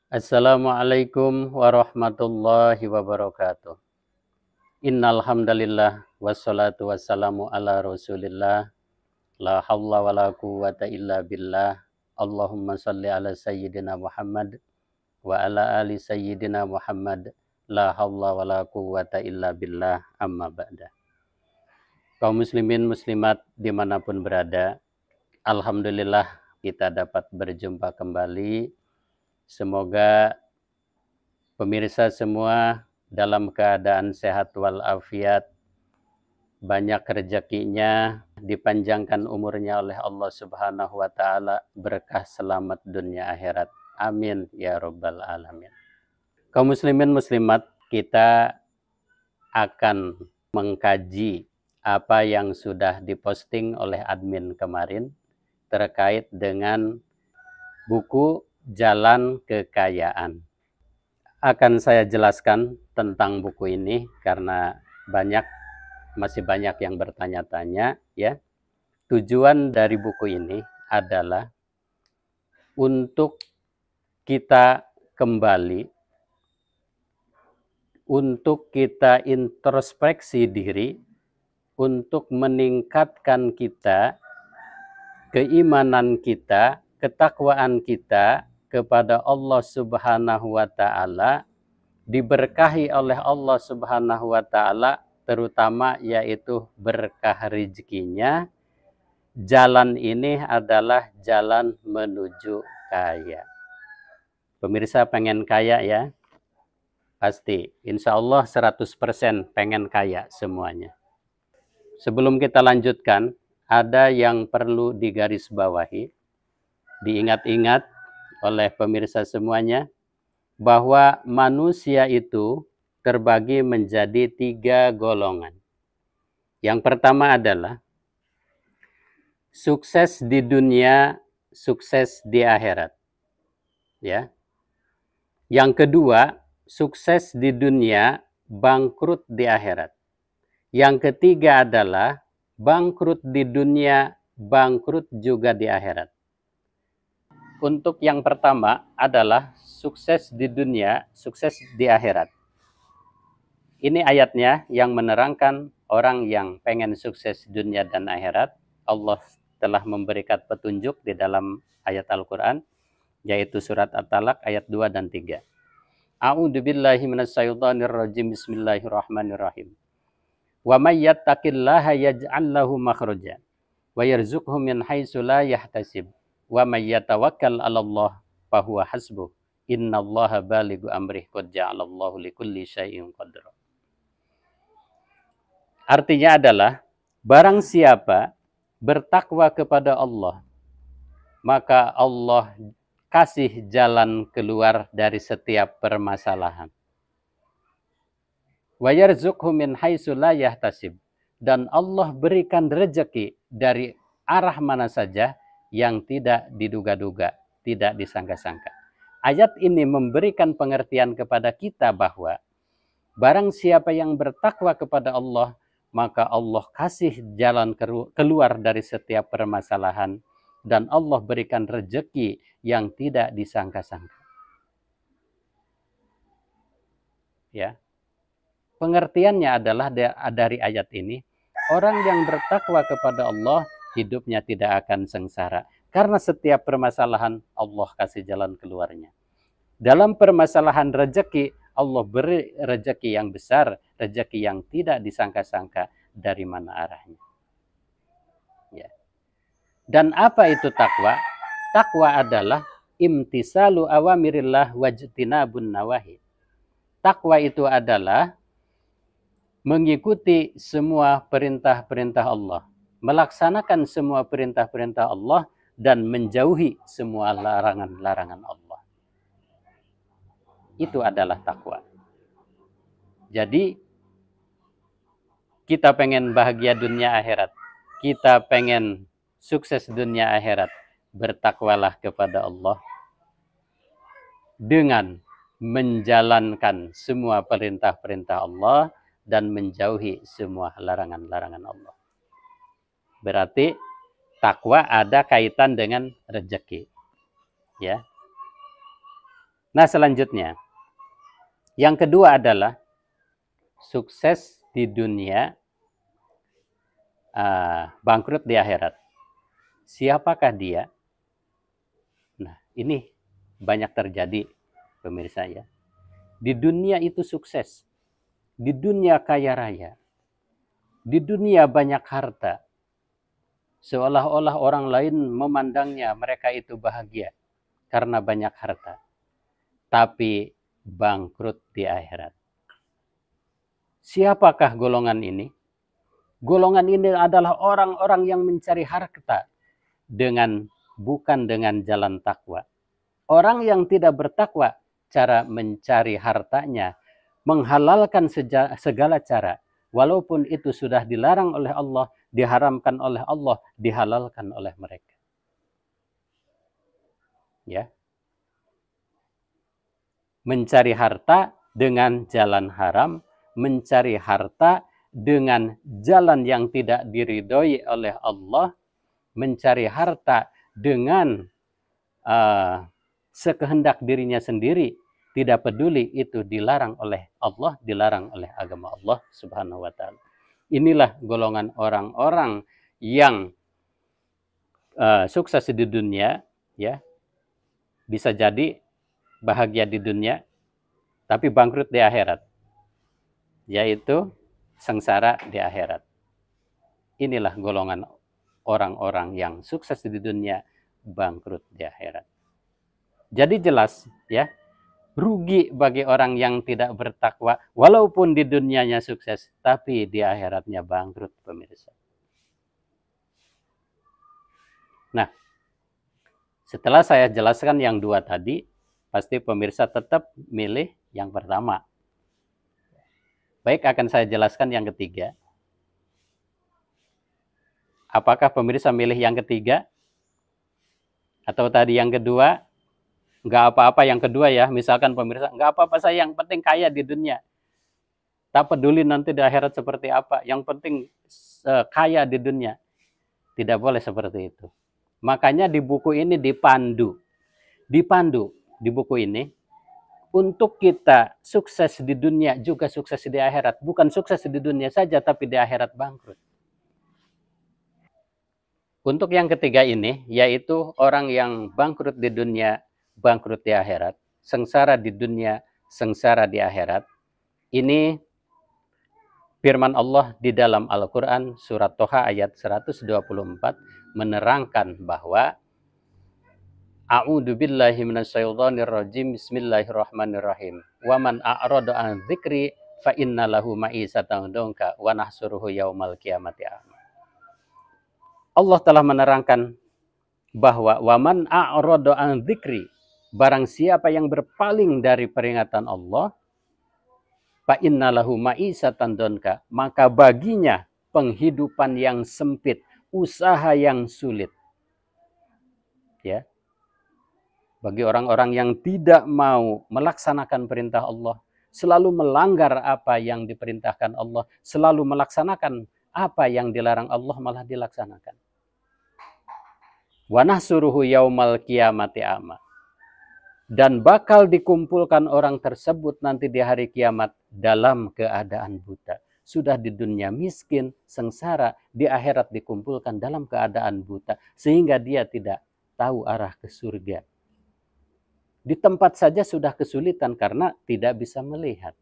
Assalamualaikum warahmatullahi wabarakatuh. Innal hamdalillah wassalatu wassalamu ala Rasulillah. La haula wala quwwata illa billah. Allahumma shalli ala sayyidina Muhammad wa ala ali sayyidina Muhammad. La haula wala quwwata illa billah. Amma ba'da. Kaum muslimin muslimat dimanapun berada, alhamdulillah kita dapat berjumpa kembali. Semoga pemirsa semua dalam keadaan sehat walafiat, banyak rezekinya, dipanjangkan umurnya oleh Allah Subhanahu wa taala, berkah selamat dunia akhirat. Amin ya rabbal alamin. Kaum muslimin muslimat, kita akan mengkaji apa yang sudah diposting oleh admin kemarin terkait dengan buku Jalan Kekayaan. Akan saya jelaskan tentang buku ini karena masih banyak yang bertanya-tanya ya. Tujuan dari buku ini adalah untuk kita kembali, untuk kita introspeksi diri, untuk meningkatkan kita, keimanan kita, ketakwaan kita kepada Allah Subhanahu wa taala, diberkahi oleh Allah Subhanahu wa taala, terutama yaitu berkah rezekinya. Jalan ini adalah jalan menuju kaya. Pemirsa pengen kaya ya? Pasti, insya Allah 100% pengen kaya semuanya. Sebelum kita lanjutkan, ada yang perlu digarisbawahi, diingat-ingat oleh pemirsa semuanya, bahwa manusia itu terbagi menjadi 3 golongan. Yang pertama adalah sukses di dunia, sukses di akhirat. Ya. Yang kedua, sukses di dunia, bangkrut di akhirat. Yang ketiga adalah bangkrut di dunia, bangkrut juga di akhirat. Untuk yang pertama adalah sukses di dunia, sukses di akhirat. Ini ayatnya yang menerangkan orang yang pengen sukses dunia dan akhirat. Allah telah memberikan petunjuk di dalam ayat Al-Quran, yaitu surat At-Talaq ayat 2 dan 3. A'udzu billahi minasyaitonir rajim. Bismillahirrahmanirrahim. Wa may yattaqillaha yaj'al lahu makhraja wa yarzuqhu min haitsu la yahtasib. Wa may yatawakkal 'alallah fahuwa hasbuh. Innallaha balighu amrih qad ja'alallahu likulli syai'in qadra. Artinya adalah barang siapa bertakwa kepada Allah, maka Allah kasih jalan keluar dari setiap permasalahan. Wa yarzuqhu min haitsu la yahtasib, dan Allah berikan rezeki dari arah mana saja yang tidak diduga-duga, tidak disangka-sangka. Ayat ini memberikan pengertian kepada kita bahwa barang siapa yang bertakwa kepada Allah, maka Allah kasih jalan keluar dari setiap permasalahan, dan Allah berikan rezeki yang tidak disangka-sangka. Ya. Pengertiannya adalah dari ayat ini, orang yang bertakwa kepada Allah, hidupnya tidak akan sengsara. Karena setiap permasalahan Allah kasih jalan keluarnya. Dalam permasalahan rezeki, Allah beri rezeki yang besar, rezeki yang tidak disangka-sangka dari mana arahnya. Ya. Dan apa itu takwa? Takwa adalah imtisalu awamirillah wajtinabun nawahi. Takwa itu adalah mengikuti semua perintah-perintah Allah, melaksanakan semua perintah-perintah Allah, dan menjauhi semua larangan-larangan Allah. Itu adalah takwa. Jadi, kita pengen bahagia dunia akhirat, kita pengen sukses dunia akhirat, bertakwalah kepada Allah dengan menjalankan semua perintah-perintah Allah dan menjauhi semua larangan-larangan Allah. Berarti takwa ada kaitan dengan rezeki. Ya. Nah, selanjutnya, yang kedua adalah sukses di dunia, bangkrut di akhirat. Siapakah dia? Nah, ini banyak terjadi, pemirsa ya. Di dunia itu sukses, di dunia kaya raya, di dunia banyak harta. Seolah-olah orang lain memandangnya mereka itu bahagia karena banyak harta. Tapi bangkrut di akhirat. Siapakah golongan ini? Golongan ini adalah orang-orang yang mencari harta bukan dengan jalan takwa. Orang yang tidak bertakwa, cara mencari hartanya, menghalalkan segala cara, walaupun itu sudah dilarang oleh Allah, diharamkan oleh Allah, dihalalkan oleh mereka. Ya. Mencari harta dengan jalan haram, mencari harta dengan jalan yang tidak diridhoi oleh Allah, mencari harta dengan sekehendak dirinya sendiri, tidak peduli itu dilarang oleh Allah, dilarang oleh agama Allah Subhanahu wa taala. Inilah golongan orang-orang yang sukses di dunia, ya. Bisa jadi bahagia di dunia tapi bangkrut di akhirat, yaitu sengsara di akhirat. Inilah golongan orang-orang yang sukses di dunia, bangkrut di akhirat. Jadi jelas ya, rugi bagi orang yang tidak bertakwa, walaupun di dunianya sukses, tapi di akhiratnya bangkrut, pemirsa. Nah, setelah saya jelaskan yang dua tadi, pasti pemirsa tetap milih yang pertama. Baik, akan saya jelaskan yang ketiga. Apakah pemirsa milih yang ketiga? Atau tadi yang kedua? Nggak apa-apa yang kedua ya. Misalkan pemirsa, nggak apa-apa saya yang penting kaya di dunia. Tak peduli nanti di akhirat seperti apa. Yang penting kaya di dunia. Tidak boleh seperti itu. Makanya di buku ini dipandu di buku ini untuk kita sukses di dunia juga sukses di akhirat. Bukan sukses di dunia saja tapi di akhirat bangkrut. Untuk yang ketiga ini, yaitu orang yang bangkrut di dunia, bangkrut di akhirat. Sengsara di dunia, sengsara di akhirat. Ini firman Allah di dalam Al-Quran surat Toha ayat 124 menerangkan bahwa A'udzu billahi minasyaitonir rajim. Bismillahirrahmanirrahim. Wa man a'rada an dzikri fa inna lahu ma'isatan donka wa nahsuruhu yaumal qiyamati a'ma. Allah telah menerangkan bahwa wa man a'rada an dzikri, barang siapa yang berpaling dari peringatan Allah, fa inna lahu ma'isatan donka, maka baginya penghidupan yang sempit, usaha yang sulit. Ya. Bagi orang-orang yang tidak mau melaksanakan perintah Allah, selalu melanggar apa yang diperintahkan Allah, selalu melaksanakan apa yang dilarang Allah malah dilaksanakan. Wa nahsuruhu yaumal qiyamati a'ma. Dan bakal dikumpulkan orang tersebut nanti di hari kiamat dalam keadaan buta. Sudah di dunia miskin, sengsara, di akhirat dikumpulkan dalam keadaan buta sehingga dia tidak tahu arah ke surga. Di tempat saja sudah kesulitan karena tidak bisa melihat.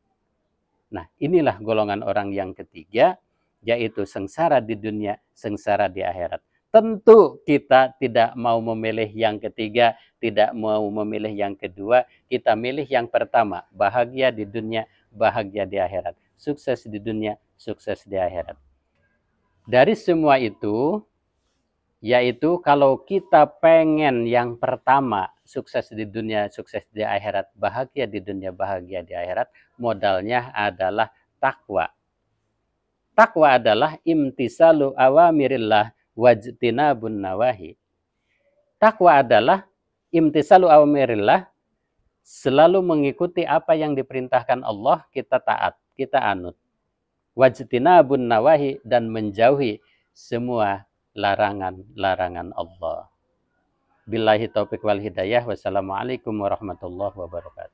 Nah, inilah golongan orang yang ketiga, yaitu sengsara di dunia, sengsara di akhirat. Tentu kita tidak mau memilih yang ketiga, tidak mau memilih yang kedua, kita milih yang pertama, bahagia di dunia, bahagia di akhirat. Sukses di dunia, sukses di akhirat. Dari semua itu, yaitu kalau kita pengen yang pertama, sukses di dunia, sukses di akhirat, bahagia di dunia, bahagia di akhirat, modalnya adalah takwa. Takwa adalah imtisalu awamirillah wajtinabun nawahi. Takwa adalah imtisalu awamirillah, selalu mengikuti apa yang diperintahkan Allah, kita taat, kita anut. Wajtinabun nawahi, dan menjauhi semua larangan-larangan Allah. Billahi taufiq wal hidayah. Wassalamualaikum warahmatullahi wabarakatuh.